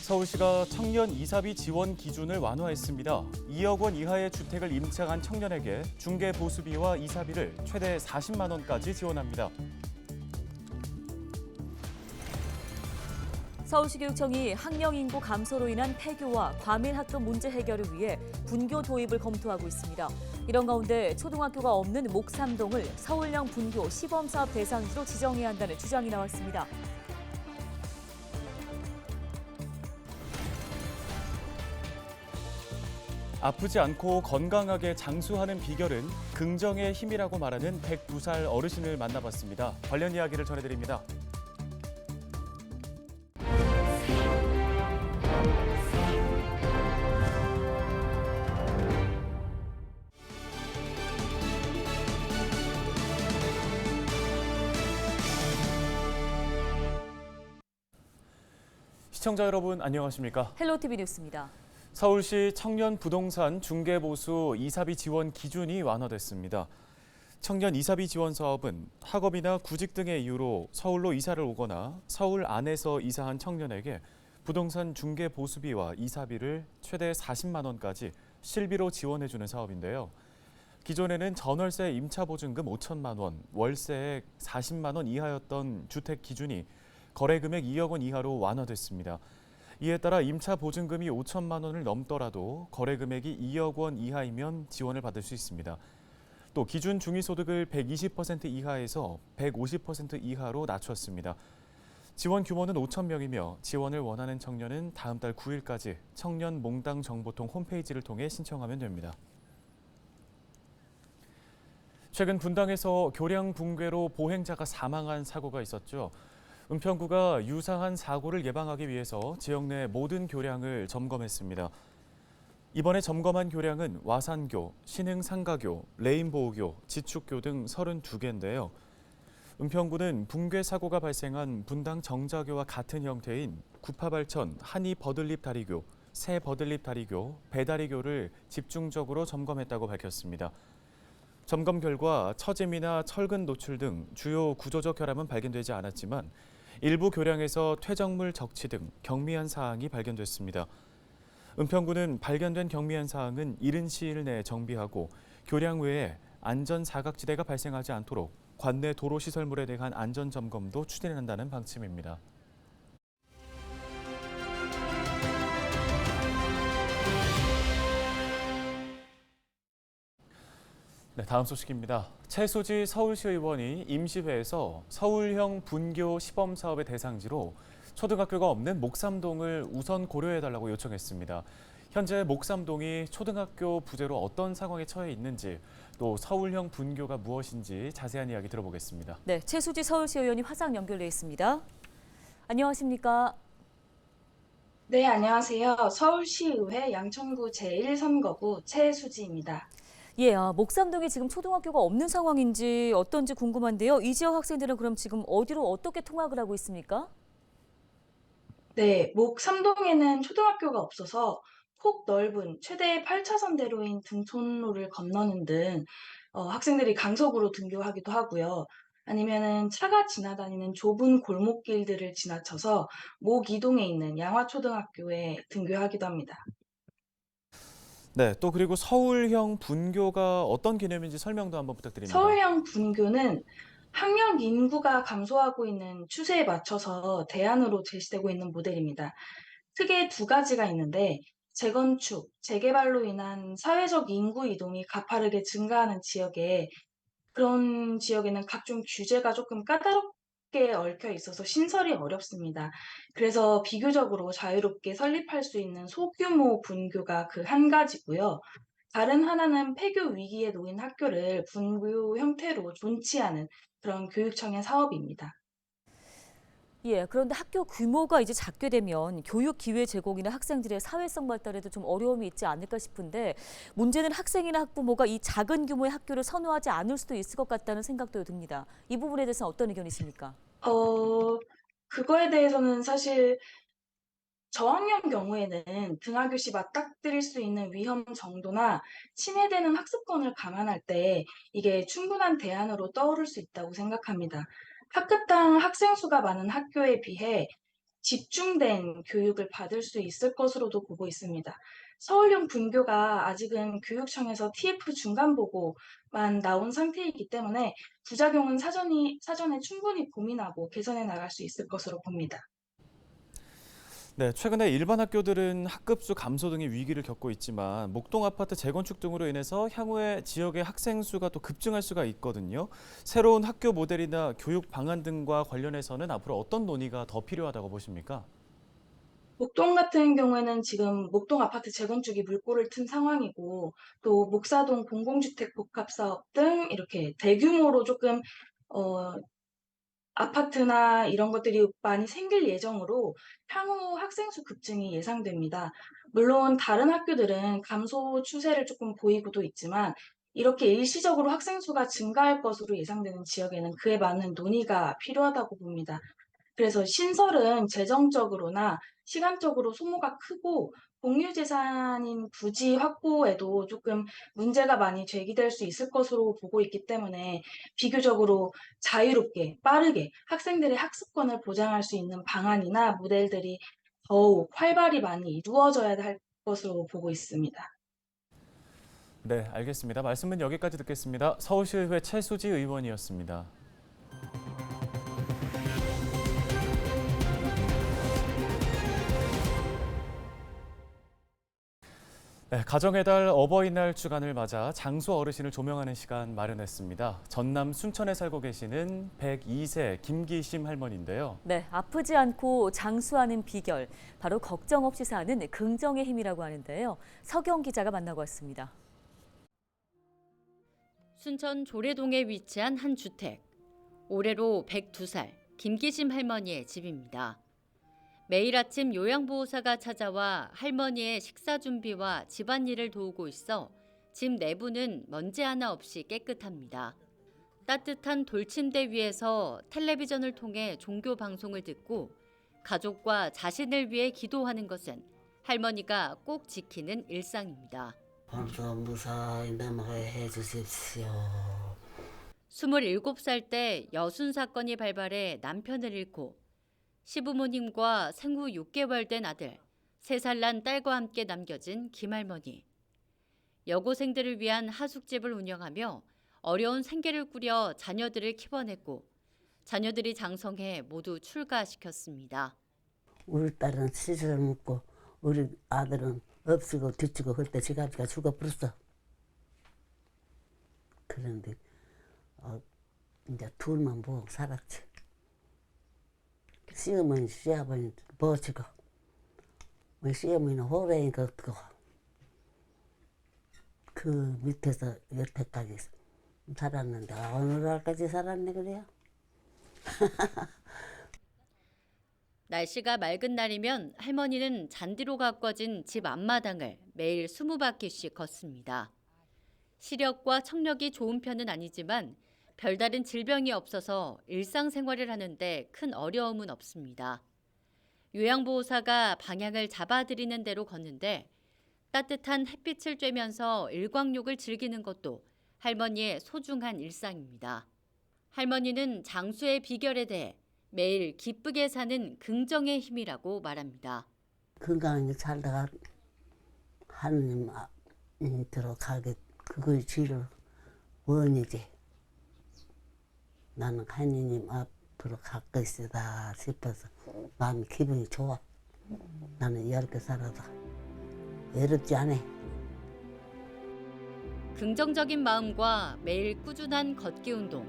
서울시가 청년 이사비 지원 기준을 완화했습니다. 2억 원 이하의 주택을 임차한 청년에게 중개 보수비와 이사비를 최대 40만 원까지 지원합니다. 서울시교육청이 학령 인구 감소로 인한 폐교와 과밀 학교 문제 해결을 위해 분교 도입을 검토하고 있습니다. 이런 가운데 초등학교가 없는 목삼동을 서울형 분교 시범사업 대상지로 지정해야 한다는 주장이 나왔습니다. 아프지 않고 건강하게 장수하는 비결은 긍정의 힘이라고 말하는 102살 어르신을 만나봤습니다. 관련 이야기를 전해드립니다. 시청자 여러분 안녕하십니까? 헬로티비 뉴스입니다. 서울시 청년 부동산 중개보수 이사비 지원 기준이 완화됐습니다. 청년 이사비 지원 사업은 학업이나 구직 등의 이유로 서울로 이사를 오거나 서울 안에서 이사한 청년에게 부동산 중개보수비와 이사비를 최대 40만 원까지 실비로 지원해주는 사업인데요. 기존에는 전월세 임차보증금 5천만 원, 월세액 40만 원 이하였던 주택 기준이 거래금액 2억 원 이하로 완화됐습니다. 이에 따라 임차 보증금이 5천만 원을 넘더라도 거래 금액이 2억 원 이하이면 지원을 받을 수 있습니다. 또 기준 중위소득을 120% 이하에서 150% 이하로 낮췄습니다. 지원 규모는 5천 명이며 지원을 원하는 청년은 다음 달 9일까지 청년 몽땅 정보통 홈페이지를 통해 신청하면 됩니다. 최근 분당에서 교량 붕괴로 보행자가 사망한 사고가 있었죠. 은평구가 유사한 사고를 예방하기 위해서 지역 내 모든 교량을 점검했습니다. 이번에 점검한 교량은 와산교, 신흥상가교, 레인보우교, 지축교 등 32개인데요. 은평구는 붕괴 사고가 발생한 분당 정자교와 같은 형태인 구파발천 한이 버들립 다리교, 새 버들립 다리교, 배다리교를 집중적으로 점검했다고 밝혔습니다. 점검 결과 처짐이나 철근 노출 등 주요 구조적 결함은 발견되지 않았지만 일부 교량에서 퇴적물 적치 등 경미한 사항이 발견됐습니다. 은평구는 발견된 경미한 사항은 이른 시일 내에 정비하고 교량 외에 안전 사각지대가 발생하지 않도록 관내 도로시설물에 대한 안전 점검도 추진한다는 방침입니다. 네, 다음 소식입니다. 최수지 서울시 의원이 임시회에서 서울형 분교 시범사업의 대상지로 초등학교가 없는 목삼동을 우선 고려해달라고 요청했습니다. 현재 목삼동이 초등학교 부재로 어떤 상황에 처해 있는지 또 서울형 분교가 무엇인지 자세한 이야기 들어보겠습니다. 네, 최수지 서울시 의원이 화상 연결돼 있습니다. 안녕하십니까? 네, 안녕하세요. 서울시의회 양천구 제1선거구 최수지입니다. 예, 목삼동에 지금 초등학교가 없는 상황인지 어떤지 궁금한데요. 이 지역 학생들은 그럼 지금 어디로 어떻게 통학을 하고 있습니까? 네, 목삼동에는 초등학교가 없어서 폭 넓은 최대 8차선대로인 등촌로를 건너는 등 학생들이 강속으로 등교하기도 하고요. 아니면은 차가 지나다니는 좁은 골목길들을 지나쳐서 목 이동에 있는 양화초등학교에 등교하기도 합니다. 네, 또 그리고 서울형 분교가 어떤 개념인지 설명도 한번 부탁드립니다. 서울형 분교는 학령 인구가 감소하고 있는 추세에 맞춰서 대안으로 제시되고 있는 모델입니다. 크게 두 가지가 있는데 재건축, 재개발로 인한 사회적 인구 이동이 가파르게 증가하는 지역에 그런 지역에는 각종 규제가 조금 까다롭게 얽혀 있어서 신설이 어렵습니다. 그래서 비교적으로 자유롭게 설립할 수 있는 소규모 분교가 그 한 가지고요. 다른 하나는 폐교 위기에 놓인 학교를 분교 형태로 존치하는 그런 교육청의 사업입니다. 예, 그런데 학교 규모가 이제 작게 되면 교육 기회 제공이나 학생들의 사회성 발달에도 좀 어려움이 있지 않을까 싶은데 문제는 학생이나 학부모가 이 작은 규모의 학교를 선호하지 않을 수도 있을 것 같다는 생각도 듭니다. 이 부분에 대해서는 어떤 의견이십니까? 어, 그거에 대해서는 사실 저학년 경우에는 등하교 시 맞닥뜨릴 수 있는 위험 정도나 침해되는 학습권을 감안할 때 이게 충분한 대안으로 떠오를 수 있다고 생각합니다. 학급당 학생 수가 많은 학교에 비해 집중된 교육을 받을 수 있을 것으로도 보고 있습니다. 서울형 분교가 아직은 교육청에서 TF 중간 보고만 나온 상태이기 때문에 부작용은 사전에 충분히 고민하고 개선해 나갈 수 있을 것으로 봅니다. 네, 최근에 일반 학교들은 학급수 감소 등의 위기를 겪고 있지만 목동 아파트 재건축 등으로 인해서 향후에 지역의 학생 수가 또 급증할 수가 있거든요. 새로운 학교 모델이나 교육 방안 등과 관련해서는 앞으로 어떤 논의가 더 필요하다고 보십니까? 목동 같은 경우에는 지금 목동 아파트 재건축이 물꼬를 튼 상황이고 또 목사동 공공주택 복합사업 등 이렇게 대규모로 조금 어, 아파트나 이런 것들이 많이 생길 예정으로 향후 학생 수 급증이 예상됩니다. 물론 다른 학교들은 감소 추세를 조금 보이고도 있지만 이렇게 일시적으로 학생 수가 증가할 것으로 예상되는 지역에는 그에 맞는 논의가 필요하다고 봅니다. 그래서 신설은 재정적으로나 시간적으로 소모가 크고 공유 재산인 부지 확보에도 조금 문제가 많이 제기될 수 있을 것으로 보고 있기 때문에 비교적으로 자유롭게 빠르게 학생들의 학습권을 보장할 수 있는 방안이나 모델들이 더욱 활발히 많이 이루어져야 할 것으로 보고 있습니다. 네, 알겠습니다. 말씀은 여기까지 듣겠습니다. 서울시의회 최수지 의원이었습니다. 네, 가정의 달 어버이날 주간을 맞아 장수 어르신을 조명하는 시간 마련했습니다. 전남 순천에 살고 계시는 102세 김기심 할머니인데요. 네, 아프지 않고 장수하는 비결, 바로 걱정 없이 사는 긍정의 힘이라고 하는데요. 서경 기자가 만나고 왔습니다. 순천 조례동에 위치한 한 주택. 올해로 102살 김기심 할머니의 집입니다. 매일 아침 요양보호사가 찾아와 할머니의 식사 준비와 집안일을 도우고 있어 집 내부는 먼지 하나 없이 깨끗합니다. 따뜻한 돌침대 위에서 텔레비전을 통해 종교 방송을 듣고 가족과 자신을 위해 기도하는 것은 할머니가 꼭 지키는 일상입니다. 밤도 무사히 넘어가게 해주십시오. 27살 때 여순 사건이 발발해 남편을 잃고 시부모님과 생후 6개월 된 아들, 3살 난 딸과 함께 남겨진 김할머니. 여고생들을 위한 하숙집을 운영하며 어려운 생계를 꾸려 자녀들을 키워냈고 자녀들이 장성해 모두 출가시켰습니다. 우리 딸은 시술 먹고 우리 아들은 없이고 뒤치고 그럴 때 지가 죽어버렸어. 그런데 이제 둘만 보고 살았지. 시어머니 시아버니 버치고 우리 시어머니는 호래니까 어떡고 그 밑에서 여태까지 살았는데 어느 날까지 살았네 그래요. 날씨가 맑은 날이면 할머니는 잔디로 가꿔진 집 앞마당을 매일 20바퀴씩 걷습니다. 시력과 청력이 좋은 편은 아니지만 별다른 질병이 없어서 일상생활을 하는데 큰 어려움은 없습니다. 요양보호사가 방향을 잡아드리는 대로 걷는데 따뜻한 햇빛을 쬐면서 일광욕을 즐기는 것도 할머니의 소중한 일상입니다. 할머니는 장수의 비결에 대해 매일 기쁘게 사는 긍정의 힘이라고 말합니다. 건강하게 살다가 하느님 들어가게 그거의 지를 원이지. 나는 하느님 앞으로 갈 것이다 싶어서 마음이 기분이 좋아. 나는 이렇게 살아도 외롭지 않아. 긍정적인 마음과 매일 꾸준한 걷기 운동,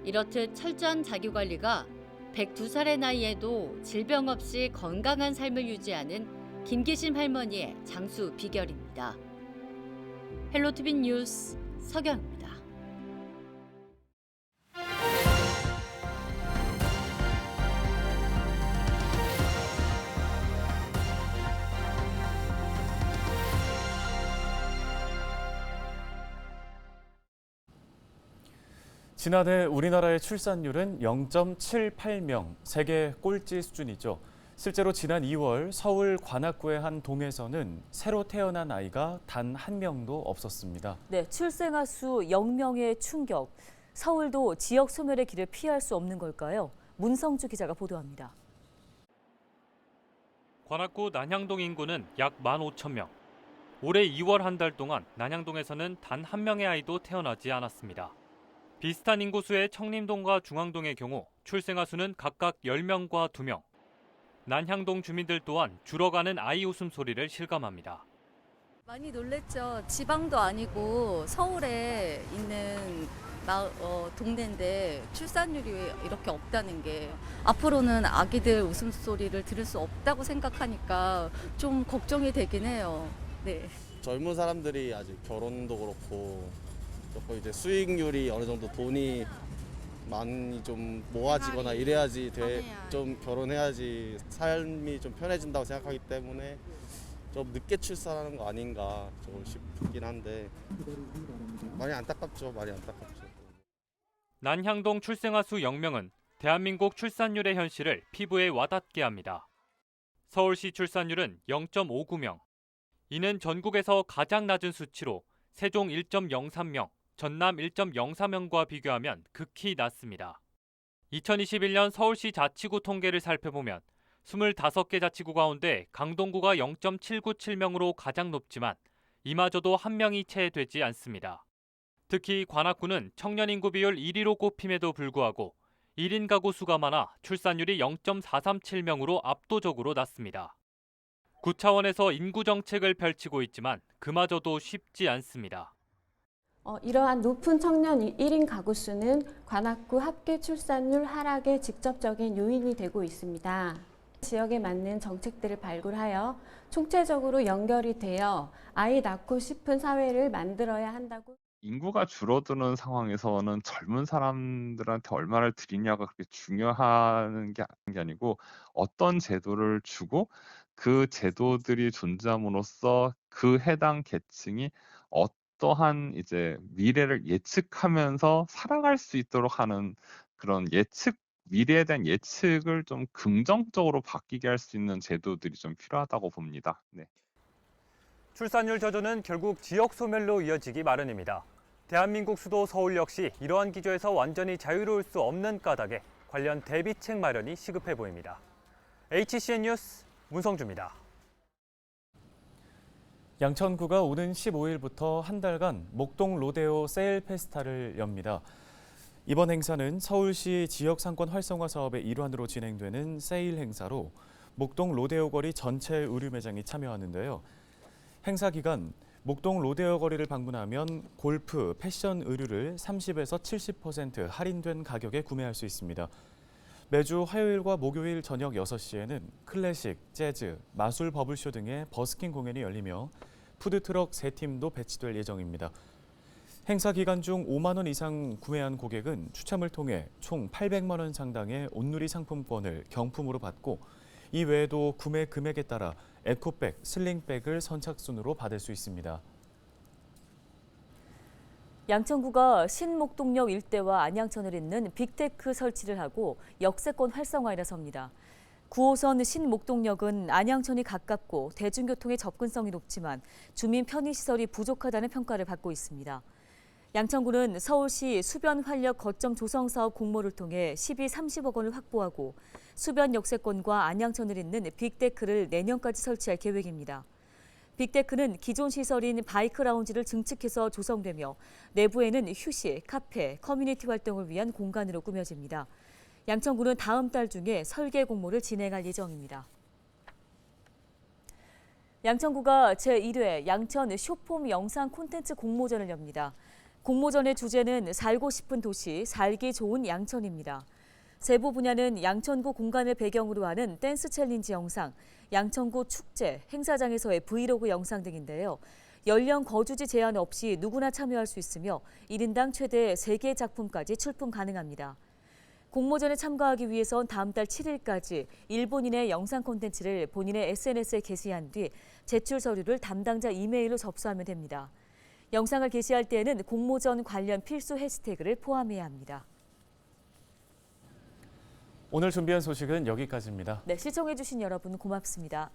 이렇듯 철저한 자기관리가 102살의 나이에도 질병 없이 건강한 삶을 유지하는 김기심 할머니의 장수 비결입니다. 헬로티비 뉴스 서경입니다. 지난해 우리나라의 출산율은 0.78명, 세계 꼴찌 수준이죠. 실제로 지난 2월 서울 관악구의 한 동에서는 새로 태어난 아이가 단 한 명도 없었습니다. 네, 출생아 수 0명의 충격. 서울도 지역 소멸의 길을 피할 수 없는 걸까요? 문성주 기자가 보도합니다. 관악구 난향동 인구는 약 15,000명. 올해 2월 한 달 동안 난향동에서는 단 한 명의 아이도 태어나지 않았습니다. 비슷한 인구수의 청림동과 중앙동의 경우 출생아 수는 각각 10명과 2명. 난향동 주민들 또한 줄어가는 아이 웃음소리를 실감합니다. 많이 놀랬죠. 지방도 아니고 서울에 있는 동네인데 출산율이 이렇게 없다는 게 앞으로는 아기들 웃음소리를 들을 수 없다고 생각하니까 좀 걱정이 되긴 해요. 네. 젊은 사람들이 아직 결혼도 그렇고 조금 이제 수익률이 어느 정도 돈이 많이 좀 모아지거나 이래야지 좀 결혼해야지 삶이 좀 편해진다고 생각하기 때문에 좀 늦게 출산하는 거 아닌가 좀 싶긴 한데 많이 안타깝죠. 많이 안타깝죠. 난향동 출생아 수 0명은 대한민국 출산율의 현실을 피부에 와닿게 합니다. 서울시 출산율은 0.59명. 이는 전국에서 가장 낮은 수치로 세종 1.03명, 전남 1.04명과 비교하면 극히 낮습니다. 2021년 서울시 자치구 통계를 살펴보면 25개 자치구 가운데 강동구가 0.797명으로 가장 높지만 이마저도 한 명이 채 되지 않습니다. 특히 관악구는 청년 인구 비율 1위로 꼽힘에도 불구하고 1인 가구 수가 많아 출산율이 0.437명으로 압도적으로 낮습니다. 구 차원에서 인구 정책을 펼치고 있지만 그마저도 쉽지 않습니다. 이러한 높은 청년 1인 가구 수는 관악구 합계 출산율 하락의 직접적인 요인이 되고 있습니다. 지역에 맞는 정책들을 발굴하여 총체적으로 연결이 되어 아이 낳고 싶은 사회를 만들어야 한다고. 인구가 줄어드는 상황에서는 젊은 사람들한테 얼마를 드리냐가 그렇게 중요한 게 아니고 어떤 제도를 주고 그 제도들이 존재함으로써 그 해당 계층이 어떠한 이제 미래를 예측하면서 살아갈 수 있도록 하는 그런 미래에 대한 예측을 좀 긍정적으로 바뀌게 할 수 있는 제도들이 좀 필요하다고 봅니다. 네. 출산율 저조는 결국 지역 소멸로 이어지기 마련입니다. 대한민국 수도 서울 역시 이러한 기조에서 완전히 자유로울 수 없는 까닭에 관련 대비책 마련이 시급해 보입니다. HCN 뉴스 문성주입니다. 양천구가 오는 15일부터 한 달간 목동 로데오 세일 페스타를 엽니다. 이번 행사는 서울시 지역 상권 활성화 사업의 일환으로 진행되는 세일 행사로 목동 로데오 거리 전체 의류 매장이 참여하는데요. 행사 기간 목동 로데오 거리를 방문하면 골프, 패션 의류를 30에서 70% 할인된 가격에 구매할 수 있습니다. 매주 화요일과 목요일 저녁 6시에는 클래식, 재즈, 마술 버블쇼 등의 버스킹 공연이 열리며 푸드트럭 3팀도 배치될 예정입니다. 행사 기간 중 5만 원 이상 구매한 고객은 추첨을 통해 총 800만 원 상당의 온누리 상품권을 경품으로 받고 이 외에도 구매 금액에 따라 에코백, 슬링백을 선착순으로 받을 수 있습니다. 양천구가 신목동역 일대와 안양천을 잇는 빅테크 설치를 하고 역세권 활성화에 나섭니다. 9호선 신목동역은 안양천이 가깝고 대중교통의 접근성이 높지만 주민 편의시설이 부족하다는 평가를 받고 있습니다. 양천구는 서울시 수변 활력 거점 조성 사업 공모를 통해 30억 원을 확보하고 수변 역세권과 안양천을 잇는 빅테크를 내년까지 설치할 계획입니다. 빅테크는 기존 시설인 바이크 라운지를 증축해서 조성되며 내부에는 휴식, 카페, 커뮤니티 활동을 위한 공간으로 꾸며집니다. 양천구는 다음 달 중에 설계 공모를 진행할 예정입니다. 양천구가 제1회 양천 쇼폼 영상 콘텐츠 공모전을 엽니다. 공모전의 주제는 살고 싶은 도시, 살기 좋은 양천입니다. 세부 분야는 양천구 공간을 배경으로 하는 댄스 챌린지 영상, 양천구 축제, 행사장에서의 브이로그 영상 등인데요. 연령 거주지 제한 없이 누구나 참여할 수 있으며 1인당 최대 3개의 작품까지 출품 가능합니다. 공모전에 참가하기 위해선 다음 달 7일까지 일본인의 영상 콘텐츠를 본인의 SNS에 게시한 뒤 제출 서류를 담당자 이메일로 접수하면 됩니다. 영상을 게시할 때에는 공모전 관련 필수 해시태그를 포함해야 합니다. 오늘 준비한 소식은 여기까지입니다. 네, 시청해주신 여러분 고맙습니다.